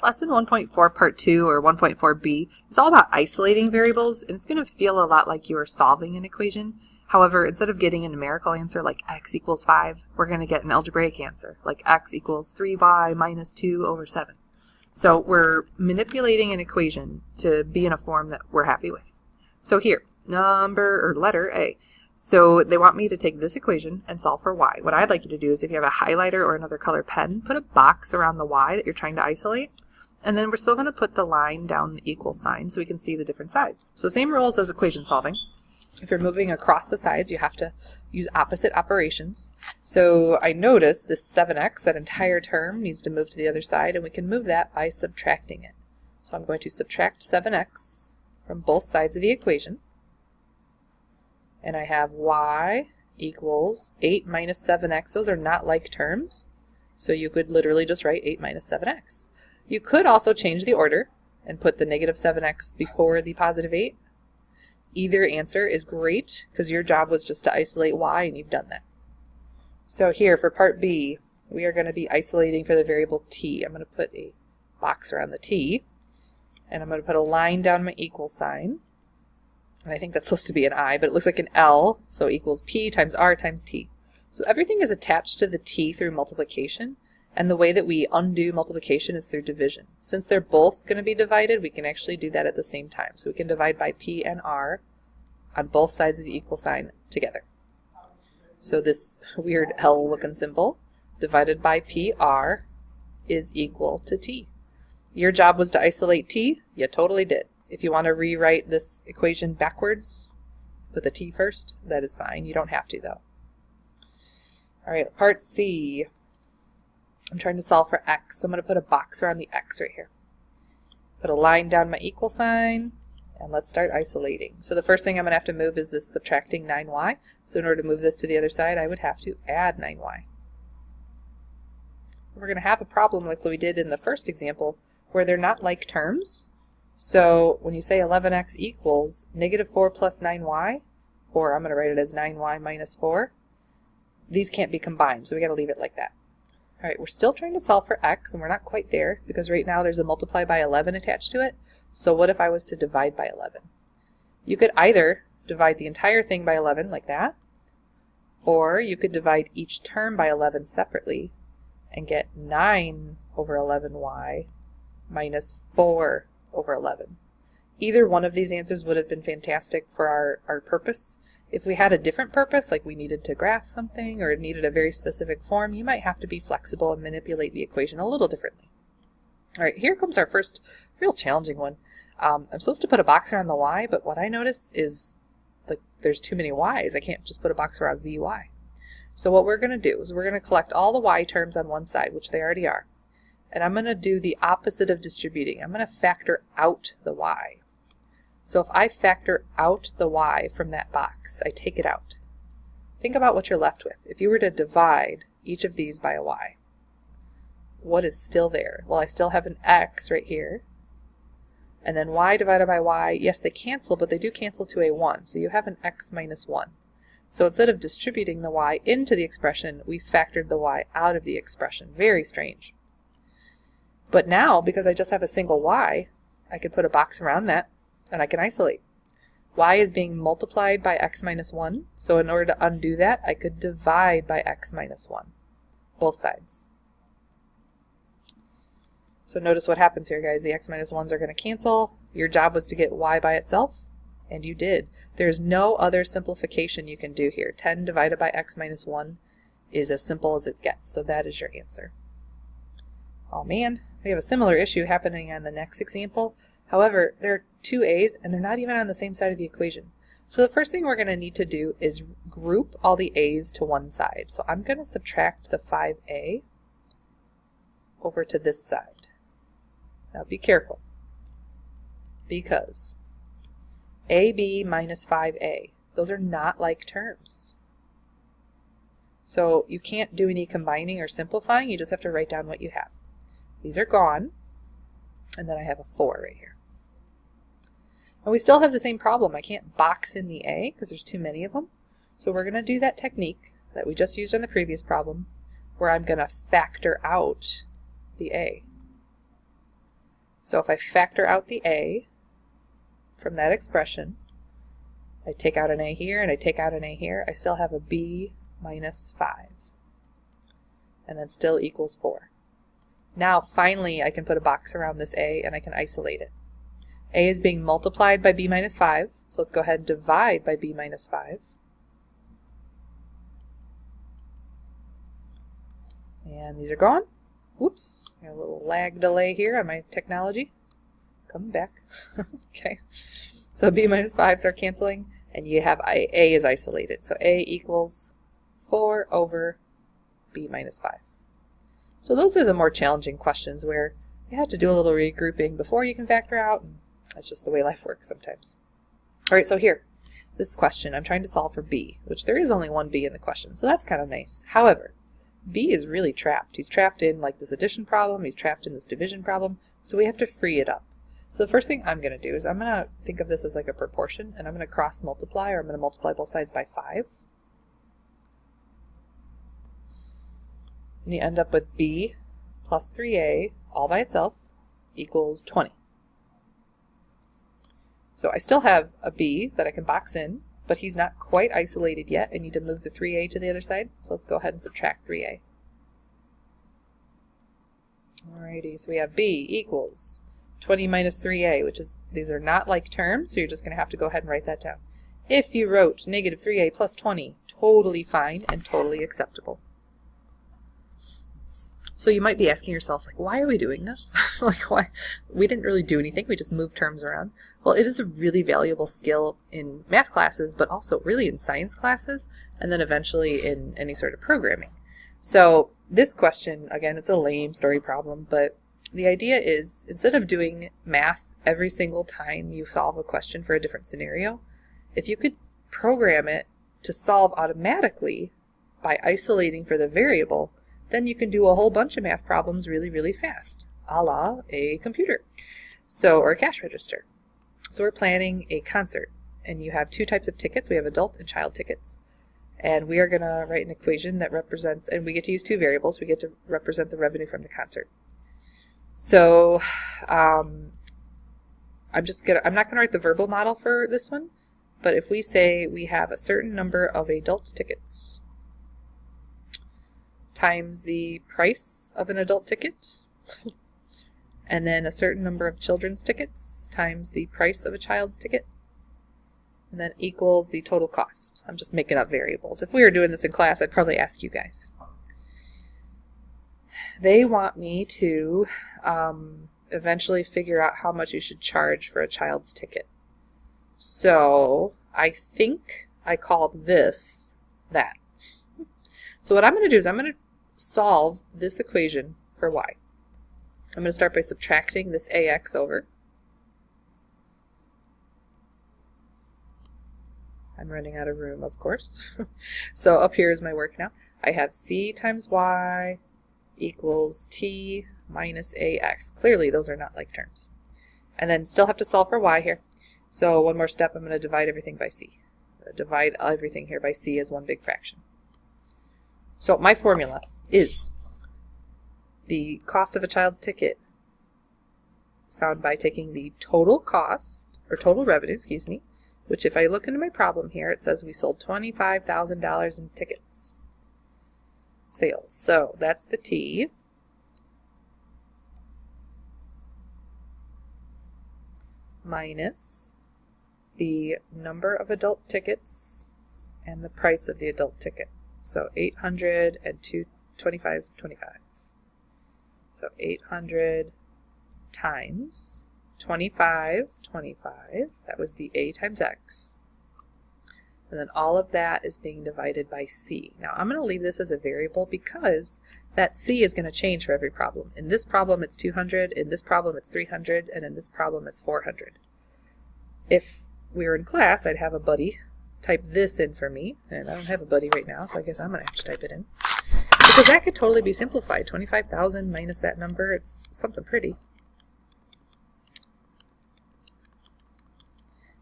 Lesson 1.4 Part 2 or 1.4b is all about isolating variables, and it's going to feel a lot like you are solving an equation. However, instead of getting a numerical answer like x equals 5, we're going to get an algebraic answer like x equals 3y minus 2 over 7. So we're manipulating an equation to be in a form that we're happy with. So here, letter A. So they want me to take this equation and solve for y. What I'd like you to do is, if you have a highlighter or another color pen, put a box around the y that you're trying to isolate. And then we're still going to put the line down the equal sign so we can see the different sides. So same rules as equation solving. If you're moving across the sides, you have to use opposite operations. So I notice this 7x, that entire term, needs to move to the other side, and we can move that by subtracting it. So I'm going to subtract 7x from both sides of the equation. And I have y equals 8 minus 7x. Those are not like terms, so you could literally just write 8 minus 7x. You could also change the order and put the negative 7x before the positive 8. Either answer is great because your job was just to isolate y, and you've done that. So here for part B, we are going to be isolating for the variable t. I'm going to put a box around the t, and I'm going to put a line down my equal sign. And I think that's supposed to be an I, but it looks like an L, so equals P times R times T. So everything is attached to the T through multiplication, and the way that we undo multiplication is through division. Since they're both going to be divided, we can actually do that at the same time. So we can divide by P and R on both sides of the equal sign together. So this weird L looking symbol divided by PR is equal to T. Your job was to isolate T. You totally did. If you want to rewrite this equation backwards, put the t first, that is fine. You don't have to, though. All right, part C. I'm trying to solve for x, so I'm going to put a box around the x right here. Put a line down my equal sign, and let's start isolating. So the first thing I'm going to have to move is this subtracting 9y. So in order to move this to the other side, I would have to add 9y. We're going to have a problem like we did in the first example, where they're not like terms. So when you say 11x equals negative 4 plus 9y, or I'm going to write it as 9y minus 4, these can't be combined, so we got to leave it like that. All right, we're still trying to solve for x, and we're not quite there, because right now there's a multiply by 11 attached to it. So what if I was to divide by 11? You could either divide the entire thing by 11 like that, or you could divide each term by 11 separately and get 9 over 11y minus 4 over 11. Either one of these answers would have been fantastic for our purpose. If we had a different purpose, like we needed to graph something or it needed a very specific form, you might have to be flexible and manipulate the equation a little differently. All right, here comes our first real challenging one. I'm supposed to put a box around the y, but what I notice is there's too many y's. I can't just put a box around the y. So what we're going to do is we're going to collect all the y terms on one side, which they already are. And I'm going to do the opposite of distributing. I'm going to factor out the y. So if I factor out the y from that box, I take it out. Think about what you're left with. If you were to divide each of these by a y, what is still there? Well, I still have an x right here. And then y divided by y, yes, they cancel, but they do cancel to a 1. So you have an x minus 1. So instead of distributing the y into the expression, we factored the y out of the expression. Very strange. But now, because I just have a single y, I could put a box around that, and I can isolate. Y is being multiplied by x minus 1, so in order to undo that, I could divide by x minus 1, both sides. So notice what happens here, guys. The x minus 1s are going to cancel. Your job was to get y by itself, and you did. There's no other simplification you can do here. 10 divided by x minus 1 is as simple as it gets, so that is your answer. Oh man, we have a similar issue happening on the next example. However, there are two a's, and they're not even on the same side of the equation. So the first thing we're going to need to do is group all the a's to one side. So I'm going to subtract the 5a over to this side. Now be careful, because ab minus 5a, those are not like terms. So you can't do any combining or simplifying, you just have to write down what you have. These are gone, and then I have a 4 right here. And we still have the same problem. I can't box in the a because there's too many of them. So we're going to do that technique that we just used on the previous problem, where I'm going to factor out the a. So if I factor out the a from that expression, I take out an a here and I take out an a here, I still have a b minus 5. And then still equals 4. Now finally I can put a box around this a and I can isolate it. A is being multiplied by b minus 5, so let's go ahead and divide by b minus 5. And these are gone. Whoops, got a little lag delay here on my technology. Coming back. Okay, so b minus 5s are canceling, and you have a is isolated. So a equals 4 over b minus 5. So those are the more challenging questions where you have to do a little regrouping before you can factor out, and that's just the way life works sometimes. Alright, so here, this question, I'm trying to solve for b, which there is only one b in the question, so that's kind of nice. However, b is really trapped. He's trapped in like this addition problem, he's trapped in this division problem, so we have to free it up. So the first thing I'm going to do is I'm going to think of this as like a proportion, and I'm going to cross multiply, or I'm going to multiply both sides by 5. And you end up with b plus 3a all by itself equals 20. So I still have a b that I can box in, but he's not quite isolated yet. I need to move the 3a to the other side, so let's go ahead and subtract 3a. Alrighty, so we have b equals 20 minus 3a, which is, these are not like terms, so you're just going to have to go ahead and write that down. If you wrote negative 3a plus 20, totally fine and totally acceptable. So you might be asking yourself, like, why are we doing this? Like, why? We didn't really do anything, we just moved terms around. Well, it is a really valuable skill in math classes, but also really in science classes, and then eventually in any sort of programming. So this question, again, it's a lame story problem, but the idea is, instead of doing math every single time you solve a question for a different scenario, if you could program it to solve automatically by isolating for the variable, then you can do a whole bunch of math problems really, really fast, a la a computer, or a cash register. So we're planning a concert, and you have two types of tickets. We have adult and child tickets. And we are going to write an equation that represents, and we get to use two variables. We get to represent the revenue from the concert. So I'm not going to write the verbal model for this one, but if we say we have a certain number of adult tickets times the price of an adult ticket, and then a certain number of children's tickets times the price of a child's ticket, and then equals the total cost. I'm just making up variables. If we were doing this in class, I'd probably ask you guys. They want me to eventually figure out how much you should charge for a child's ticket. So I think I called this that. So what I'm going to do is I'm going to solve this equation for y. I'm going to start by subtracting this ax over. I'm running out of room, of course. So up here is my work now. I have c times y equals t minus ax. Clearly those are not like terms. And then still have to solve for y here. So one more step, I'm going to divide everything by c. Divide everything here by c as one big fraction. So my formula is the cost of a child's ticket is found by taking the total cost, or total revenue, excuse me, which if I look into my problem here, it says we sold $25,000 in tickets. Sales. So that's the T. Minus the number of adult tickets and the price of the adult ticket. So 800 and 25. So 800 times 25, that was the a times x. And then all of that is being divided by c. Now I'm going to leave this as a variable because that c is going to change for every problem. In this problem it's 200, in this problem it's 300, and in this problem it's 400. If we were in class, I'd have a buddy type this in for me, and I don't have a buddy right now, so I guess I'm going to have to type it in. Because that could totally be simplified. 25,000 minus that number, it's something pretty.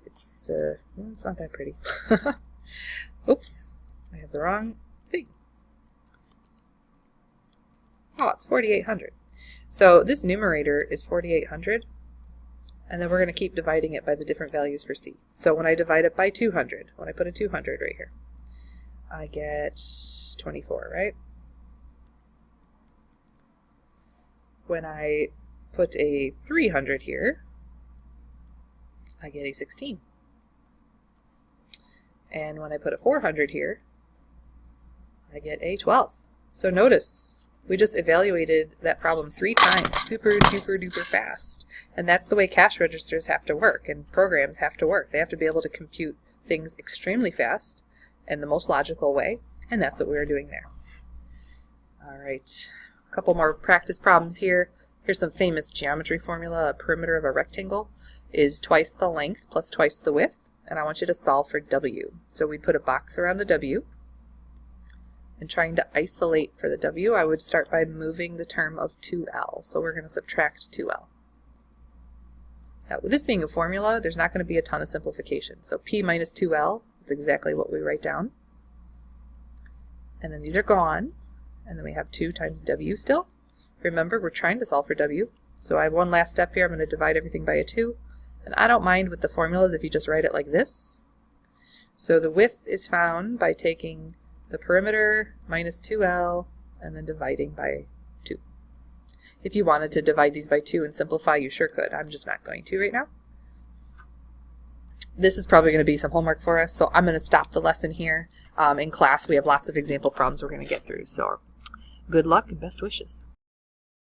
It's not that pretty. Oops, I have the wrong thing. Oh, it's 4,800. So this numerator is 4,800, and then we're going to keep dividing it by the different values for C. So when I divide it by 200, when I put a 200 right here, I get 24, right? When I put a 300 here, I get a 16. And when I put a 400 here, I get a 12. So notice, we just evaluated that problem 3 times, super duper duper fast. And that's the way cash registers have to work and programs have to work. They have to be able to compute things extremely fast in the most logical way, and that's what we were doing there. All right, a couple more practice problems here. Here's some famous geometry formula. A perimeter of a rectangle is twice the length plus twice the width, and I want you to solve for W. So we put a box around the W, and trying to isolate for the W, I would start by moving the term of 2L. So we're going to subtract 2L. Now, with this being a formula, there's not going to be a ton of simplification. So P minus 2L is exactly what we write down. And then these are gone. And then we have 2 times W still. Remember, we're trying to solve for W. So I have one last step here. I'm going to divide everything by a 2. And I don't mind with the formulas if you just write it like this. So the width is found by taking the perimeter minus 2L and then dividing by 2. If you wanted to divide these by 2 and simplify, you sure could. I'm just not going to right now. This is probably going to be some homework for us, so I'm going to stop the lesson here. In class, we have lots of example problems we're going to get through, so good luck and best wishes.